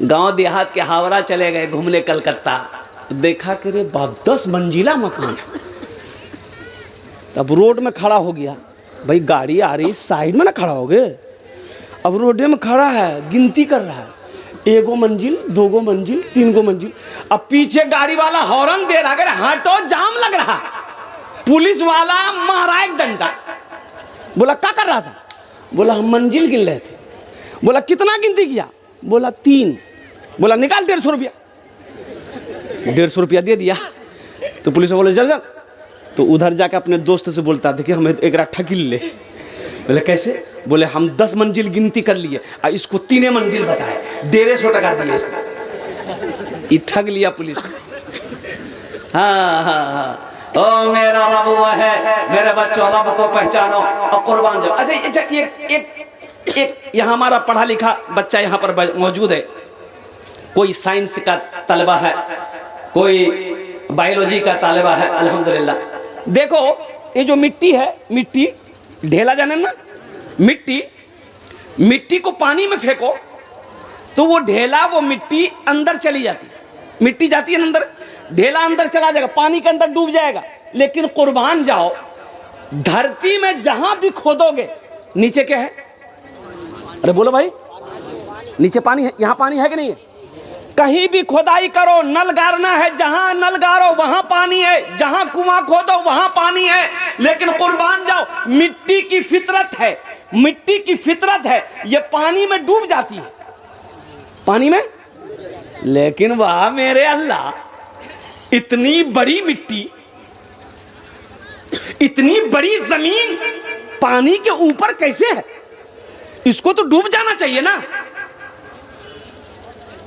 गांव देहात के हावड़ा चले गए घूमने कलकत्ता, देखा कि रे बाप 10 मंजिला मकान। तब रोड में खड़ा हो गया, भाई गाड़ी आ रही साइड में ना खड़ा हो गए। अब रोड में खड़ा है, गिनती कर रहा है, 1 मंजिल 2 मंजिल 3 मंजिल। अब पीछे गाड़ी वाला हॉर्न दे रहा है, हटो जाम लग रहा। पुलिस वाला मारा एक डंडा। बोला क्या कर रहा था? बोला हम मंजिल गिन रहे थे। बोला कितना गिनती किया? बोला 3। बोला निकाल 150 रुपया। 150 रुपया दे दिया। तो पुलिस वाले चल चल। तो उधर जाके अपने दोस्त से बोलता, देखिए हमें एक ठगी ले। बोले कैसे? बोले हम 10 मंजिल गिनती कर लिए और इसको 3 मंजिल बताए, 150 टका दिए इसको। ये ठग लिया पुलिस को। हाँ हाँ हाँ, ओ मेरा रब वो है, मेरे बच्चों रब को पहचानो और कुर्बान जाओ। अच्छा एक यहाँ हमारा पढ़ा लिखा बच्चा यहाँ पर मौजूद है। कोई साइंस का तलबा है, कोई बायोलॉजी का तालिबा है। अल्हम्दुलिल्लाह। देखो ये जो मिट्टी है, मिट्टी ढेला जाने ना, मिट्टी को पानी में फेंको तो वो ढेला, वो मिट्टी अंदर चली जाती है। मिट्टी जाती है अंदर, ढेला अंदर चला जाएगा, पानी के अंदर डूब जाएगा। लेकिन कुर्बान जाओ, धरती में जहां भी खोदोगे नीचे क्या है? अरे बोलो भाई, नीचे पानी है। यहां पानी है कि नहीं है? कहीं भी खुदाई करो, नल गाड़ना है, जहां नल गाड़ो वहां पानी है, जहां कुआं खोदो वहां पानी है। लेकिन कुर्बान जाओ, मिट्टी की फितरत है, मिट्टी की फितरत है, ये पानी में डूब जाती है, पानी में। लेकिन वाह मेरे अल्लाह, इतनी बड़ी मिट्टी, इतनी बड़ी जमीन पानी के ऊपर कैसे है? इसको तो डूब जाना चाहिए ना।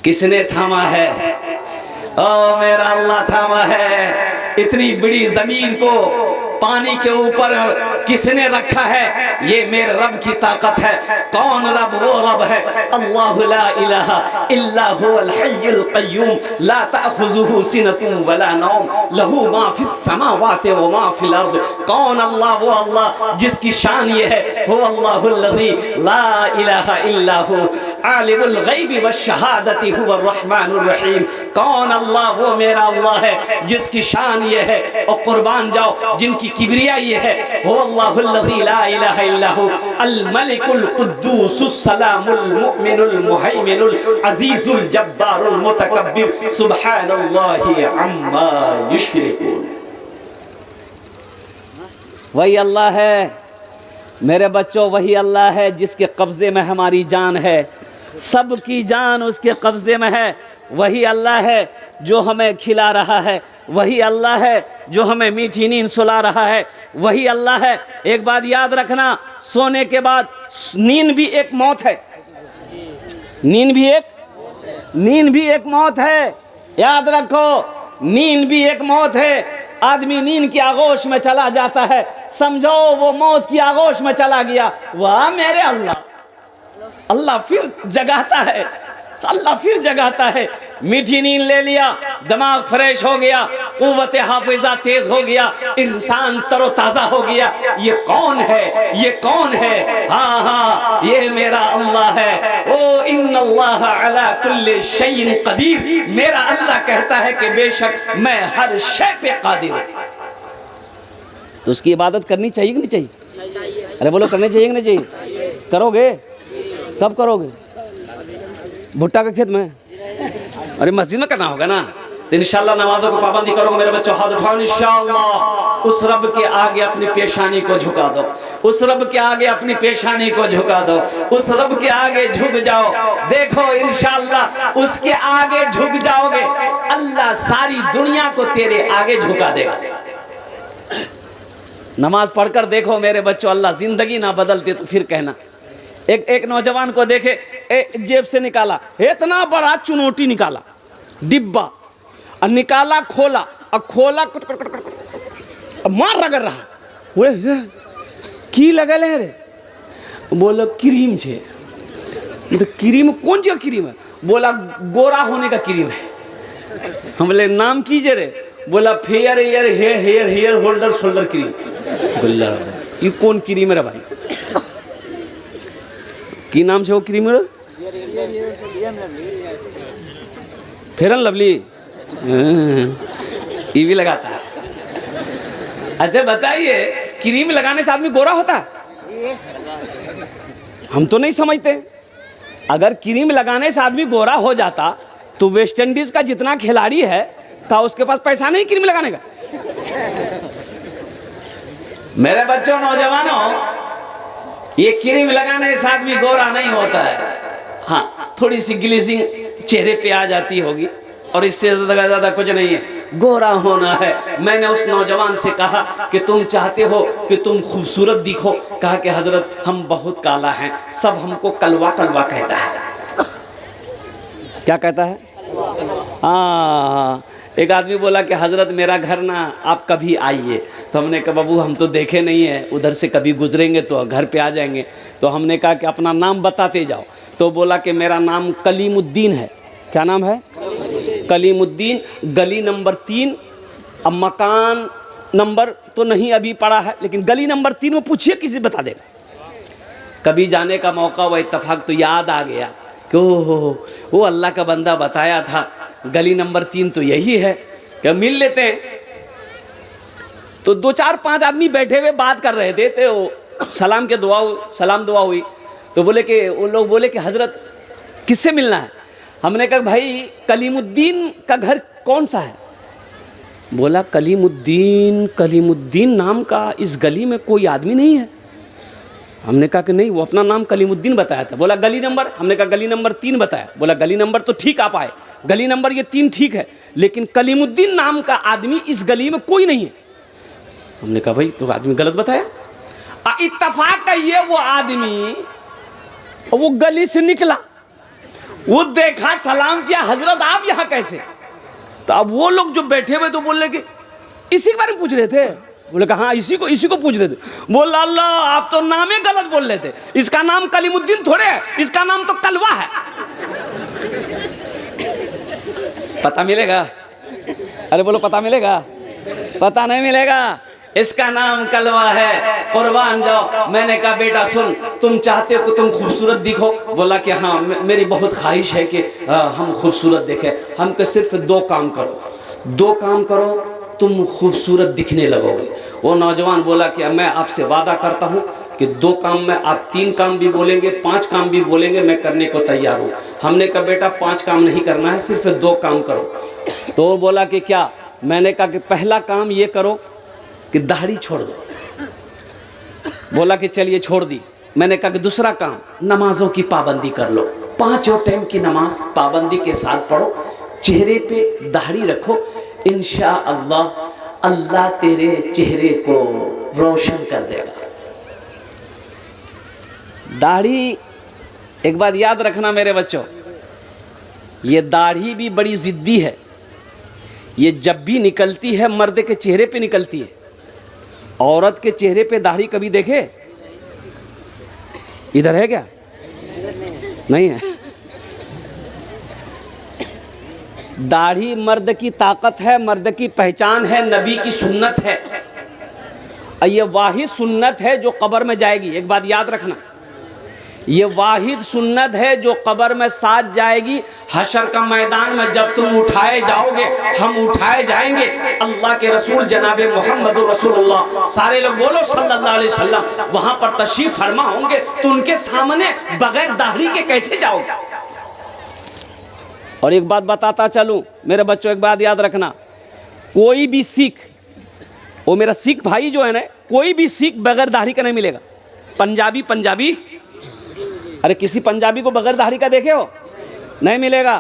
किसने थामा है? ओ मेरा अल्लाह थामा है। इतनी बड़ी जमीन को पानी के ऊपर किसने रखा है? ये मेरे रब की ताकत है। कौन रब? वो रब है अल्लाहु ला इलाहा इल्ला हुवल हय्युल क़य्यूम ला तअख़ुज़ुहु सिनतुन वला नौम लहू मा फिस समावाति व मा फिल अर्द। कौन अल्लाह? वो अल्लाह जिसकी शान ये है, हुव अल्लाहुल्लज़ी ला इलाहा इल्ला हु आलिमुल ग़ैबि वश शहादति हुवर रहमानुर रहीम। कौन अल्लाह? वो मेरा अल्लाह है जिसकी शान ये है और कुर्बान जाओ जिनकी किबरिया ये है, हुव अल्लाहुल्लज़ी ला इलाहा इल्ला हु अल मलिकुल कुद्दूसुस सलामुल मुमिनुल मुहैमिनुल अज़ीज़ुल जब्बारुल मुतकब्बिर सुब्हानल्लाहि अम्मा युश्रिकून। वही अल्लाह है मेरे बच्चों, वही अल्लाह है जिसके कब्जे में हमारी जान है, सबकी जान उसके कब्जे में है। वही अल्लाह है जो हमें खिला रहा है, वही अल्लाह है जो हमें मीठी नींद सुला रहा है, वही अल्लाह है। एक बात याद रखना, सोने के बाद नींद भी एक मौत है, नींद भी एक मौत है। याद रखो, नींद भी एक मौत है। आदमी नींद की आगोश में चला जाता है, समझो वो मौत की आगोश में चला गया। वाह मेरे अल्लाह, अल्लाह फिर जगाता है, अल्लाह फिर जगाता है। मीठी नींद ले लिया, दिमाग फ्रेश हो गया, कुव्वत हाफिजा तेज हो गया, इंसान तरोताजा हो गया। ये कौन है? ये कौन है? हाँ हाँ, ये मेरा अल्लाह है। ओ इन्नल्लाह अला कुल्ली शैइन कदीर। मेरा अल्लाह कहता है कि बेशक मैं हर शय पे कादिर हूं। तो उसकी इबादत करनी चाहिए कि नहीं चाहिए? अरे बोलो, करनी चाहिए कि नहीं चाहिए? करोगे? कब करोगे? भुट्टा के खेत में? अरे मस्जिद में करना होगा ना। तो इंशाल्लाह नमाजों को पाबंदी करोगे मेरे बच्चों, हाथ उठाओ इंशाल्लाह। उस रब के आगे अपनी पेशानी को झुका दो, उस रब के आगे अपनी पेशानी को झुका दो, उस रब के आगे झुक जाओ। देखो इंशाल्लाह उसके आगे झुक जाओगे, अल्लाह सारी दुनिया को तेरे आगे झुका देगा। नमाज पढ़कर देखो मेरे बच्चों, अल्लाह जिंदगी ना बदलते तो फिर कहना। एक नौजवान को देखे, जेब से निकाला इतना बड़ा चुनौती, निकाला डिब्बा और निकाला, खोला और खोला, मार रगड़ रहा। बोले की लगल है रे? बोलो क्रीम छे। तो क्रीम कौन सी क्रीम है? बोला गोरा होने का क्रीम है। हम बोले नाम कीजिए रे? बोला fair hair holder shoulder cream. बोला ये कौन क्रीम है रे भाई? की नाम से वो क्रीम? फेयर एंड लवली ये भी लगाता है। अच्छा बताइए, क्रीम लगाने से आदमी गोरा होता है? हम तो नहीं समझते। अगर क्रीम लगाने से आदमी गोरा हो जाता तो वेस्ट इंडीज का जितना खिलाड़ी है का उसके पास पैसा नहीं क्रीम लगाने का। मेरे बच्चों, नौजवानों, ये क्रीम लगाने से आदमी गोरा नहीं होता है। हाँ, थोड़ी सी ग्लेजिंग चेहरे पे आ जाती होगी और इससे ज़्यादा कुछ नहीं है। गोरा होना है। मैंने उस नौजवान से कहा कि तुम चाहते हो कि तुम खूबसूरत दिखो? कहा कि हजरत हम बहुत काला हैं, सब हमको कलवा कलवा कहता है। क्या कहता है? हाँ, एक आदमी बोला कि हजरत मेरा घर ना, आप कभी आइए। तो हमने कहा बाबू हम तो देखे नहीं है, उधर से कभी गुजरेंगे तो घर पे आ जाएंगे। तो हमने कहा कि अपना नाम बताते जाओ। तो बोला कि मेरा नाम कलीमुद्दीन है। क्या नाम है? कलीमुद्दीन, गली नंबर 3। अब मकान नंबर तो नहीं अभी पड़ा है, लेकिन गली नंबर 3 में पूछिए, किसी बता देगा। कभी जाने का मौका हुआ, इत्तेफाक तो याद आ गया कि वो अल्लाह का बंदा बताया था गली नंबर 3 तो यही है, क्या मिल लेते हैं। तो 2 4 5 आदमी बैठे हुए बात कर रहे थे, तो सलाम दुआ हुई। तो बोले कि वो लोग बोले कि हजरत किससे मिलना है? हमने कहा भाई कलीमुद्दीन का घर कौन सा है? बोला कलीमुद्दीन नाम का इस गली में कोई आदमी नहीं है। हमने कहा कि नहीं, वो अपना नाम कलीमुद्दीन बताया था। बोला गली नंबर? हमने कहा गली नंबर 3 बताया। बोला गली नंबर तो ठीक आप आए, गली नंबर ये 3 ठीक है, लेकिन कलीमुद्दीन नाम का आदमी इस गली में कोई नहीं है। हमने कहा भाई तो आदमी गलत बताया। इत्तेफाक का ये वो आदमी वो गली से निकला, वो देखा, सलाम किया, हजरत आप यहाँ कैसे? तो अब वो लोग जो बैठे हुए तो बोल रहे कि इसी के बारे में पूछ रहे थे। बोले कहा हाँ इसी को पूछ रहे थे। बोला अल्लाह आप तो नाम ही गलत बोल रहे थे, इसका नाम कलीमुद्दीन थोड़े है, इसका नाम तो कलवा है। पता मिलेगा? अरे बोलो पता मिलेगा? पता नहीं मिलेगा, इसका नाम कलवा है। कुर्बान जाओ। मैंने कहा बेटा सुन, तुम चाहते हो कि तुम खूबसूरत दिखो? बोला कि हाँ मेरी बहुत ख्वाहिश है कि हम खूबसूरत दिखें। हम के सिर्फ 2 काम करो, तुम खूबसूरत दिखने लगोगे। वो नौजवान बोला कि मैं आपसे वादा करता हूँ कि 2 काम में आप 3 काम भी बोलेंगे, 5 काम भी बोलेंगे, मैं करने को तैयार हूँ। हमने कहा बेटा 5 काम नहीं करना है, सिर्फ 2 काम करो। तो वो बोला कि क्या? मैंने कहा कि पहला काम ये करो कि दाढ़ी छोड़ दो। बोला कि चलिए छोड़ दी। मैंने कहा कि दूसरा काम, नमाजों की पाबंदी कर लो, 5 टाइम की नमाज पाबंदी के साथ पढ़ो, चेहरे पे दाढ़ी रखो, इंशाअल्लाह अल्लाह तेरे चेहरे को रोशन कर देगा। दाढ़ी, एक बात याद रखना मेरे बच्चों, ये दाढ़ी भी बड़ी जिद्दी है। ये जब भी निकलती है मर्द के चेहरे पे निकलती है, औरत के चेहरे पे दाढ़ी कभी देखे? इधर है क्या? नहीं है। दाढ़ी मर्द की ताकत है, मर्द की पहचान है, नबी की सुन्नत है। ये वाहिद सुन्नत है जो कब्र में जाएगी। एक बात याद रखना, ये वाहिद सुन्नत है जो कब्र में साथ जाएगी। हशर का मैदान में जब तुम उठाए जाओगे, हम उठाए जाएंगे, अल्लाह के रसूल जनाब मोहम्मद रसूलुल्लाह, सारे लोग बोलो सल्लल्लाहु अलैहि वसल्लम, वहां पर तशरीफ फरमा होंगे, तो उनके सामने बगैर दाढ़ी के कैसे जाओगे? और एक बात बताता चलूं मेरे बच्चों, एक बात याद रखना, कोई भी सिख, वो मेरा सिख भाई जो है ना, कोई भी सिख बगैर दाढ़ी का नहीं मिलेगा। पंजाबी, अरे किसी पंजाबी को बगैर दाढ़ी का देखे हो? नहीं मिलेगा।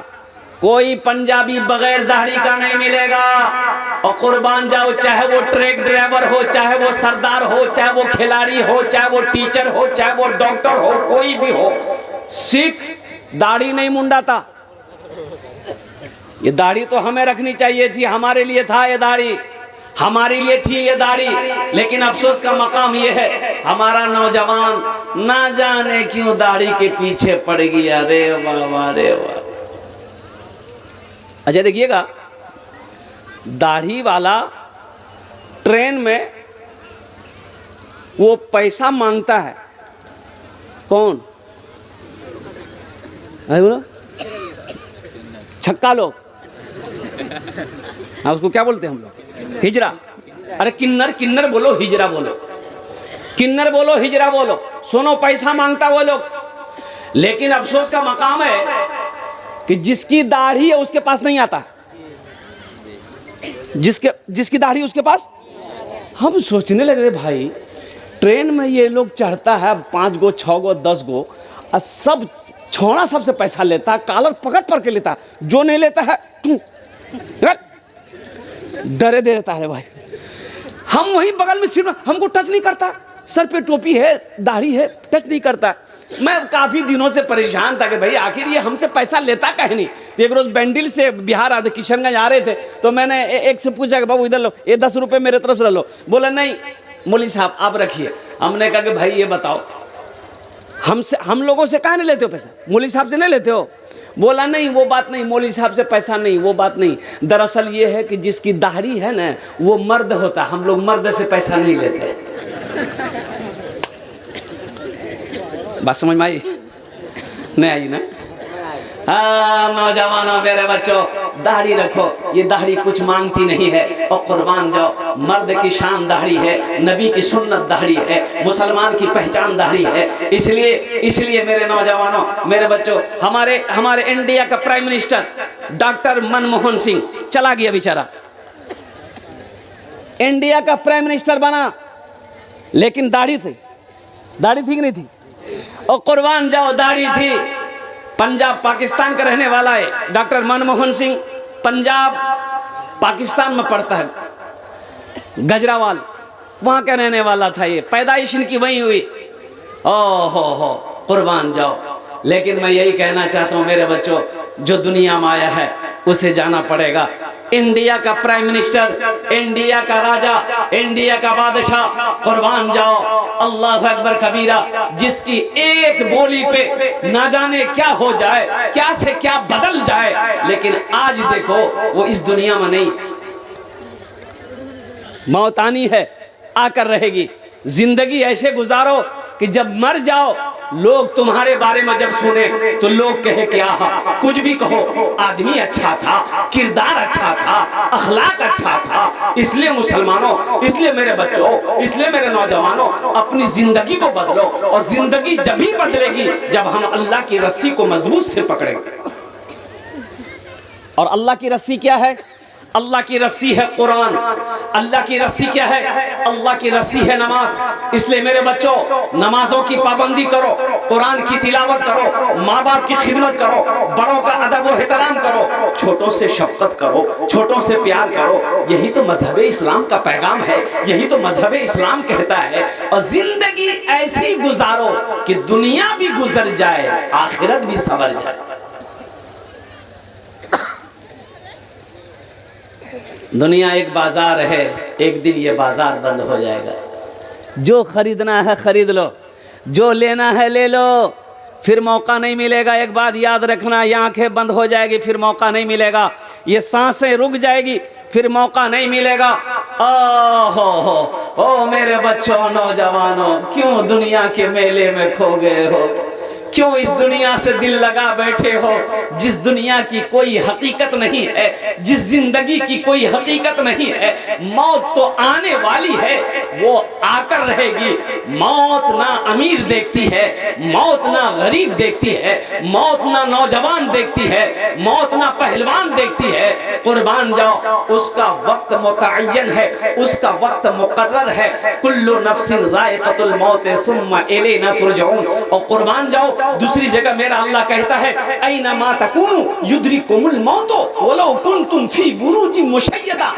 कोई पंजाबी बगैर दाढ़ी का नहीं मिलेगा। और कुर्बान जाओ, चाहे वो ट्रक ड्राइवर हो, चाहे वो सरदार हो, चाहे वो खिलाड़ी हो, चाहे वो टीचर हो, चाहे वो डॉक्टर हो, कोई भी हो, सिख दाढ़ी नहीं मुंडाता। ये दाढ़ी तो हमें रखनी चाहिए थी, हमारे लिए था ये दाढ़ी, हमारे लिए थी ये दाढ़ी, लेकिन अफसोस का मकाम ये है हमारा नौजवान ना जाने क्यों दाढ़ी के पीछे पड़ गया। अरे वाह, अरे वाह। अच्छा देखिएगा, दाढ़ी वाला ट्रेन में वो पैसा मांगता है। कौन? अरे बोलो छक्का लोग, हाँ उसको क्या बोलते हैं हम लोग? हिजरा। अरे किन्नर, किन्नर बोलो, हिजरा बोलो, किन्नर बोलो, हिजरा बोलो। सुनो, पैसा मांगता वो लोग, लेकिन अफसोस का मकाम है कि जिसकी दाढ़ी है उसके पास नहीं आता, जिसकी दाढ़ी उसके पास। हम सोचने लगे भाई, ट्रेन में ये लोग चढ़ता है 5 गो 6 गो 10 गो, और सब छोड़ा सबसे पैसा लेता है, कालर पकड़ के लेता है, जो नहीं लेता है डरे दे देता है भाई। हम वहीं बगल में सीट, हमको टच नहीं करता, सर पे टोपी है, दाढ़ी है, टच नहीं करता। मैं काफ़ी दिनों से परेशान था कि भाई आखिर ये हमसे पैसा लेता कहीं नहीं। तो एक रोज़ बैंडिल से बिहार आते, किशनगंज आ रहे थे, तो मैंने एक से पूछा कि बाबू इधर लो, ये 10 रुपये मेरे तरफ से लो। बोला नहीं मौलवी साहब आप रखिए। हमने कहा कि भाई ये बताओ, हम लोगों से कहाँ नहीं लेते हो पैसा? मौलवी साहब से नहीं लेते हो? बोला नहीं वो बात नहीं, मौलवी साहब से पैसा नहीं, वो बात नहीं। दरअसल ये है कि जिसकी दाढ़ी है ना वो मर्द होता, हम लोग मर्द से पैसा नहीं लेते। बात समझ में आई? नहीं आई ना? हाँ नौजवानों, मेरे बच्चों, दाढ़ी रखो, ये दाढ़ी कुछ मांगती नहीं है, और कुर्बान जाओ, मर्द की शान दाढ़ी है, नबी की सुन्नत दाढ़ी है, मुसलमान की पहचान दाढ़ी है। इसलिए मेरे नौजवानों, मेरे बच्चों, हमारे इंडिया का prime minister doctor Manmohan Singh चला गया बेचारा, इंडिया का प्राइम मिनिस्टर बना, लेकिन दाढ़ी थी कि नहीं थी? और कुर्बान जाओ, दाढ़ी थी। पंजाब पाकिस्तान का रहने वाला है डॉक्टर मनमोहन सिंह, पंजाब पाकिस्तान में पड़ता है, गजरावाल वहाँ का रहने वाला था। ये पैदाइश इनकी वहीं हुई। हो कुर्बान जाओ। लेकिन मैं यही कहना चाहता हूँ मेरे बच्चों, जो दुनिया में आया है उसे जाना पड़ेगा। इंडिया का प्राइम मिनिस्टर, इंडिया का राजा, इंडिया का बादशाह, कुर्बान जाओ, अल्लाह अकबर कबीरा, जिसकी एक बोली पे ना जाने क्या हो जाए, क्या से क्या बदल जाए, लेकिन आज देखो वो इस दुनिया में नहीं। मौत आनी है, आकर रहेगी। जिंदगी ऐसे गुजारो कि जब मर जाओ लोग तुम्हारे बारे में जब सुने तो लोग कहे क्या, कुछ भी कहो, आदमी अच्छा था, किरदार अच्छा था, अखलाक अच्छा था। इसलिए मुसलमानों, इसलिए मेरे बच्चों, इसलिए मेरे नौजवानों, अपनी जिंदगी को बदलो। और जिंदगी जब भी बदलेगी जब हम अल्लाह की रस्सी को मजबूत से पकड़ेंगे। और अल्लाह की रस्सी क्या है? अल्लाह की रस्सी है कुरान। अल्लाह की रस्सी क्या है? अल्लाह की रस्सी है नमाज। इसलिए मेरे बच्चों, नमाजों की पाबंदी करो, कुरान की तिलावत करो, माँ बाप की खिदमत करो, बड़ों का अदब और एहतराम करो, छोटों से शफकत करो, छोटों से प्यार करो। यही तो मजहब इस्लाम का पैगाम है, यही तो मजहब इस्लाम कहता है। और जिंदगी ऐसी गुजारो कि दुनिया भी गुजर जाए, आखिरत भी संवर जाए। दुनिया एक बाजार है, एक दिन ये बाजार बंद हो जाएगा। जो खरीदना है खरीद लो, जो लेना है ले लो, फिर मौका नहीं मिलेगा। एक बात याद रखना, ये आंखें बंद हो जाएगी फिर मौका नहीं मिलेगा, ये सांसें रुक जाएगी फिर मौका नहीं मिलेगा। ओ मेरे बच्चों, नौजवानों, क्यों दुनिया के मेले में खो गए हो? क्यों इस दुनिया से दिल लगा बैठे हो, जिस दुनिया की कोई हकीकत नहीं है, जिस जिंदगी की कोई हकीकत नहीं है? मौत तो आने वाली है, वो आकर रहेगी। मौत ना अमीर देखती है, मौत ना गरीब देखती है, मौत ना नौजवान देखती है, मौत ना पहलवान देखती है। कुर्बान जाओ, उसका वक्त मुतअय्यन है, उसका वक्त मुकर्रर है। कुल्लु नफ्सिन ज़ाइक़तुल मौत सुम्मा इलैना तुरजऊन। और कुर्बान जाओ, दूसरी जगह मेरा अल्लाह कहता है, ऐना मा तकूनु युद्रिकुमुल मौत वलौ कुंतुम फी बुरूजिन मुशय्यदा।